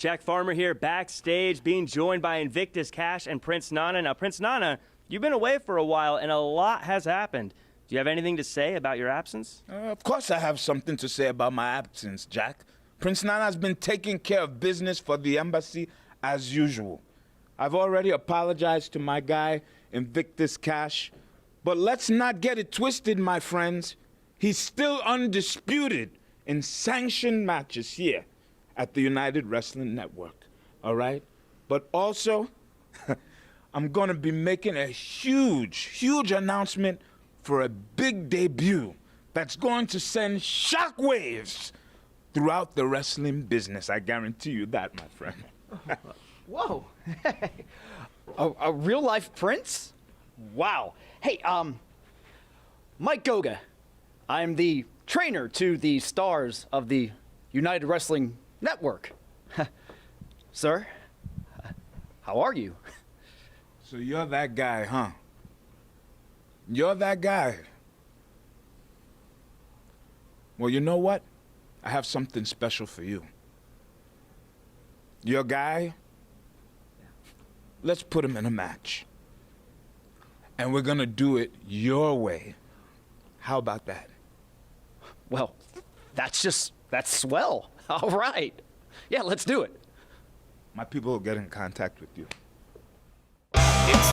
Jack Farmer here, backstage, being joined by Invictus, Khash, and Prince Nana. Now, Prince Nana, you've been away for a while, and a lot has happened. Do you have anything to say about your absence? Of course I have something to say about my absence, Jack. Prince Nana has been taking care of business for the embassy as usual. I've already apologized to my guy, Invictus Khash. But let's not get it twisted, my friends. He's still undisputed in sanctioned matches here at the United Wrestling Network, all right? But also, I'm gonna be making a huge announcement for a big debut that's going to send shockwaves throughout the wrestling business. I guarantee you that, my friend. Whoa, a real-life prince? Wow. Hey, Mike Goga. I'm the trainer to the stars of the United Wrestling Network. Sir, how are you? So you're that guy, huh? You're that guy. Well, you know what? I have something special for you. Your guy, let's put him in a match. And we're gonna do it your way. How about that? Well, that's swell. All right. Yeah, let's do it. My people will get in contact with you.